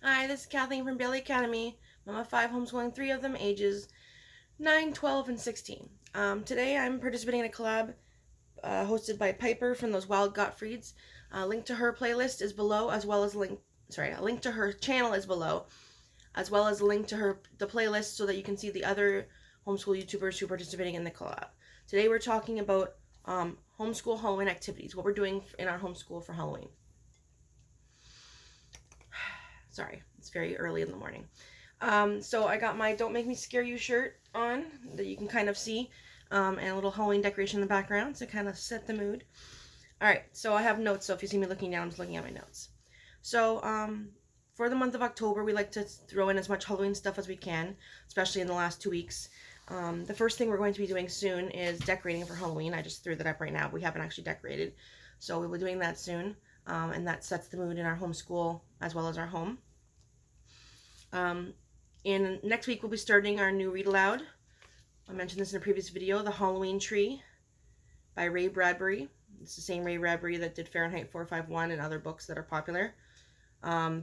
Hi, this is Kathleen from Bailey Academy. Mama of 5, homeschooling 3 of them, ages 9, 12, and 16. Today I'm participating in a collab hosted by Piper from those Wild Gottfrieds. Link to her playlist is below, as well as a link to her channel is below, as well as a link to the playlist so that you can see the other homeschool YouTubers who are participating in the collab. Today we're talking about homeschool Halloween activities, what we're doing in our homeschool for Halloween. Sorry, it's very early in the morning. So I got my Don't Make Me Scare You shirt on that you can kind of see, and a little Halloween decoration in the background to kind of set the mood. Alright, so I have notes, so if you see me looking down, I'm just looking at my notes. So, for the month of October, we like to throw in as much Halloween stuff as we can, especially in the last 2 weeks. The first thing we're going to be doing soon is decorating for Halloween. I just threw that up right now. We haven't actually decorated, so we'll be doing that soon, and that sets the mood in our homeschool as well as our home. In next week, we'll be starting our new read aloud. I mentioned this in a previous video, The Halloween Tree by Ray Bradbury. It's the same Ray Bradbury that did Fahrenheit 451 and other books that are popular.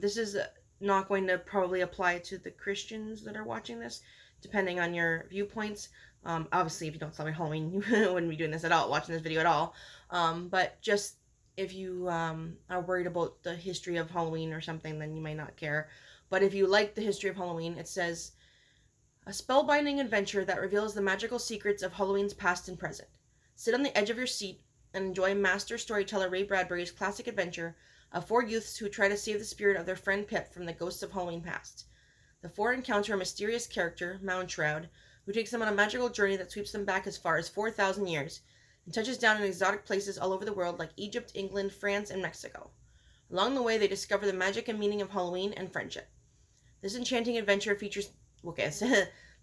This is not going to probably apply to the Christians that are watching this, depending on your viewpoints. Obviously, if you don't celebrate Halloween, you wouldn't be doing this at all, watching this video at all. But just if you are worried about the history of Halloween or something, then you might not care. But if you like the history of Halloween, it says, a spellbinding adventure that reveals the magical secrets of Halloween's past and present. Sit on the edge of your seat and enjoy master storyteller Ray Bradbury's classic adventure of 4 youths who try to save the spirit of their friend Pip from the ghosts of Halloween past. The 4 encounter a mysterious character, Moundshroud, who takes them on a magical journey that sweeps them back as far as 4,000 years and touches down in exotic places all over the world like Egypt, England, France, and Mexico. Along the way, they discover the magic and meaning of Halloween and friendship. This enchanting adventure features, okay, so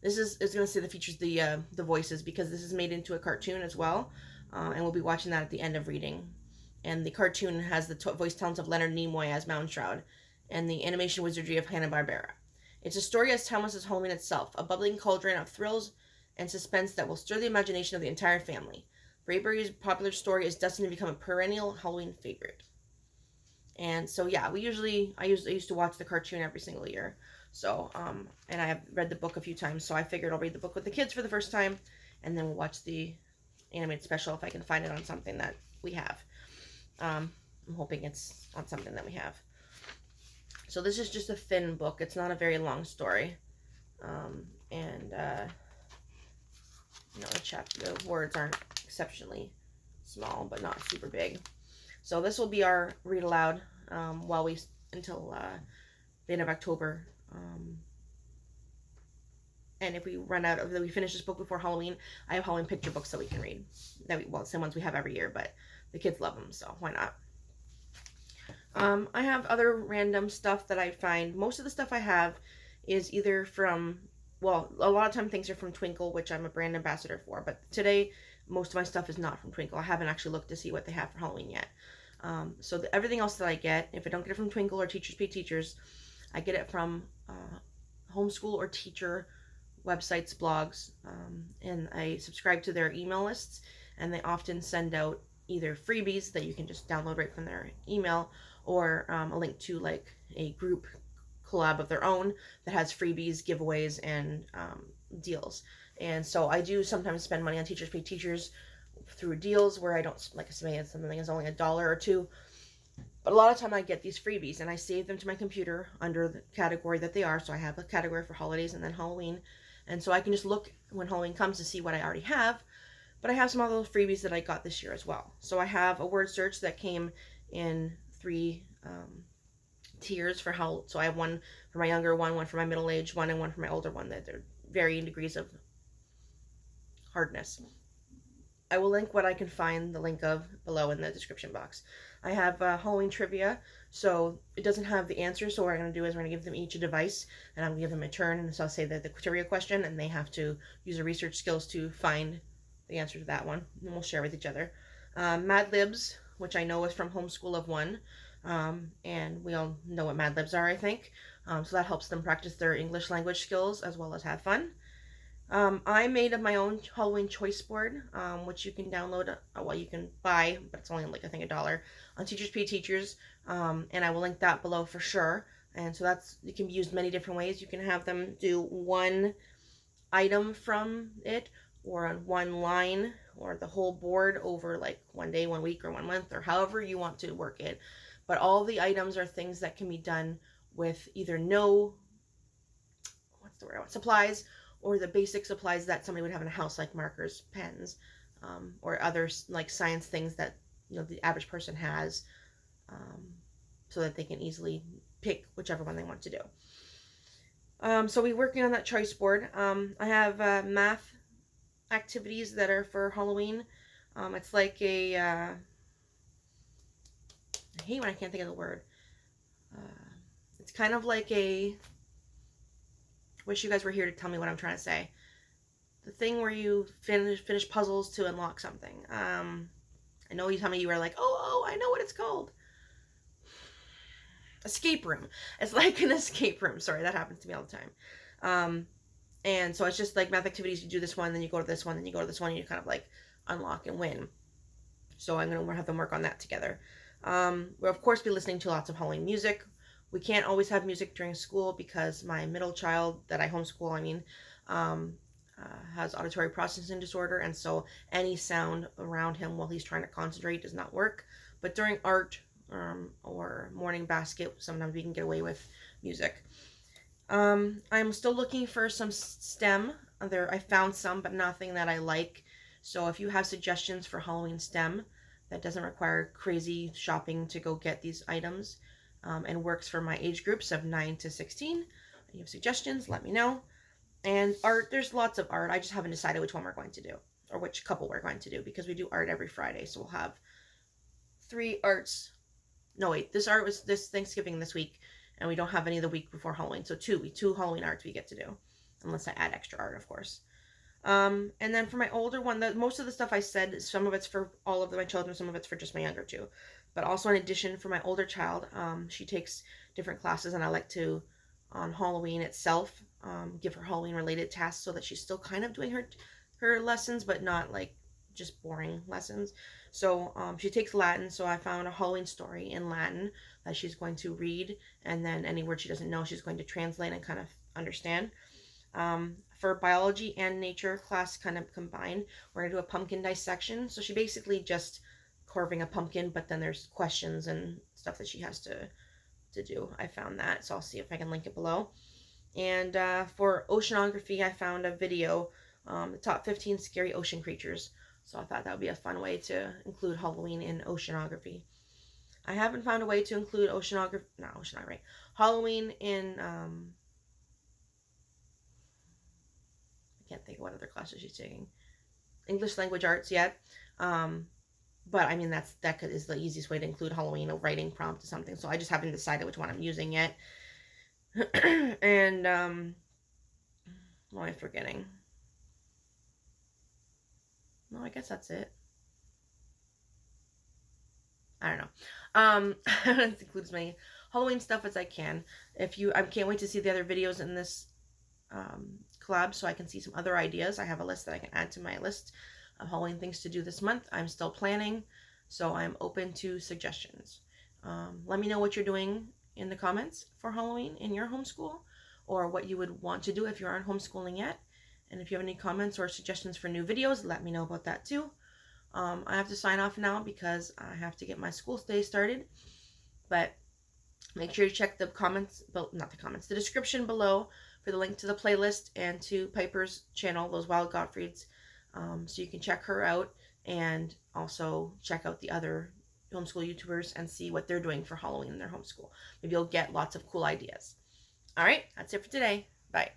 this is going to say that features the voices, because this is made into a cartoon as well, and we'll be watching that at the end of reading. And the cartoon has the voice talents of Leonard Nimoy as Moundshroud, and the animation wizardry of Hanna-Barbera. It's a story as timeless as Halloween itself, a bubbling cauldron of thrills and suspense that will stir the imagination of the entire family. Bradbury's popular story is destined to become a perennial Halloween favorite. And so, yeah, I used to watch the cartoon every single year. So, and I have read the book a few times, so I figured I'll read the book with the kids for the first time, and then we'll watch the animated special if I can find it on something that we have. I'm hoping it's on something that we have. So this is just a thin book. It's not a very long story. The words aren't exceptionally small, but not super big. So this will be our read aloud until the end of October. And if we finish this book before Halloween, I have Halloween picture books that we can read. Well, it's the ones we have every year, but the kids love them, so why not? I have other random stuff that I find. Most of the stuff I have is either from, well, a lot of time things are from Twinkle, which I'm a brand ambassador for, but today most of my stuff is not from Twinkle. I haven't actually looked to see what they have for Halloween yet. So everything else that I get, if I don't get it from Twinkle or Teachers Pay Teachers, I get it from homeschool or teacher websites, blogs, and I subscribe to their email lists, and they often send out either freebies that you can just download right from their email, or a link to like a group collab of their own that has freebies, giveaways, and deals. And so I do sometimes spend money on Teachers Pay Teachers through deals where I don't, like I say, something is only $1 or $2. But a lot of time I get these freebies and I save them to my computer under the category that they are. So I have a category for holidays and then Halloween. And so I can just look when Halloween comes to see what I already have. But I have some other freebies that I got this year as well. So I have a word search that came in 3 tiers for how. So I have one for my younger one for my middle-aged one, and one for my older one. That they're varying degrees of hardness. I will link what I can find the link of below in the description box. I have Halloween trivia, so it doesn't have the answer, so what I'm going to do is we're going to give them each a device, and I'm going to give them a turn, and so I'll say the trivia question, and they have to use their research skills to find the answer to that one, and we'll share with each other. Mad Libs, which I know is from Homeschool of One, and we all know what Mad Libs are, I think, so that helps them practice their English language skills as well as have fun. I made my own Halloween choice board, which you can download, you can buy, but it's only like, I think, $1 on Teachers Pay Teachers, and I will link that below for sure. And so it can be used many different ways. You can have them do one item from it, or on one line, or the whole board over like 1 day, 1 week, or 1 month, or however you want to work it. But all the items are things that can be done with either no, supplies, or the basic supplies that somebody would have in a house, like markers, pens, or other like science things that the average person has, so that they can easily pick whichever one they want to do. So we're working on that choice board. I have math activities that are for Halloween. It's like I hate when I can't think of the word. It's kind of like wish you guys were here to tell me what I'm trying to say. The thing where you finish puzzles to unlock something. I know some of you are like, oh, I know what it's called. Escape room. It's like an escape room. Sorry, that happens to me all the time. And so it's just like math activities. You do this one, then you go to this one, then you go to this one, and you kind of like unlock and win. So I'm going to have them work on that together. We'll of course be listening to lots of Halloween music. We can't always have music during school because my middle child that I homeschool, has auditory processing disorder, and so any sound around him while he's trying to concentrate does not work. But during art or morning basket, sometimes we can get away with music. I'm still looking for some STEM. I found some, but nothing that I like. So if you have suggestions for Halloween STEM that doesn't require crazy shopping to go get these items, and works for my age groups of 9 to 16, and you have suggestions, let me know. And art, there's lots of art. I just haven't decided which one we're going to do, or which couple we're going to do, because we do art every Friday. So we'll have 3 arts. No, wait, this art was this Thanksgiving this week, and we don't have any of the week before Halloween. So two Halloween arts we get to do, unless I add extra art, of course. And then for my older one, most of the stuff I said, some of it's for all of my children, some of it's for just my younger two. But also in addition, for my older child, she takes different classes, and I like to, on Halloween itself, give her Halloween related tasks so that she's still kind of doing her lessons, but not like just boring lessons. So she takes Latin, so I found a Halloween story in Latin that she's going to read, and then any word she doesn't know, she's going to translate and kind of understand. For biology and nature class kind of combined, we're going to do a pumpkin dissection. So she basically just carving a pumpkin, but then there's questions and stuff that she has to do. I found that, so I'll see if I can link it below. And for oceanography, I found a video, the top 15 scary ocean creatures. So I thought that would be a fun way to include Halloween in oceanography. I haven't found a way to include Halloween in, I can't think of what other classes she's taking, English language arts yet. But I mean, that is the easiest way to include Halloween, a writing prompt or something. So I just haven't decided which one I'm using yet. And, what am I forgetting? No, I guess that's it. I don't know. It includes my Halloween stuff as I can. I can't wait to see the other videos in this collab so I can see some other ideas. I have a list that I can add to my list of Halloween things to do this month. I'm still planning, so I'm open to suggestions. Let me know what you're doing in the comments for Halloween in your homeschool, or what you would want to do if you aren't homeschooling yet. And if you have any comments or suggestions for new videos, let me know about that too. I have to sign off now because I have to get my school day started. But make sure you check the the description below for the link to the playlist and to Piper's channel, those Wild Gottfrieds, so you can check her out, and also check out the other homeschool YouTubers and see what they're doing for Halloween in their homeschool. Maybe you'll get lots of cool ideas. All right, that's it for today. Bye.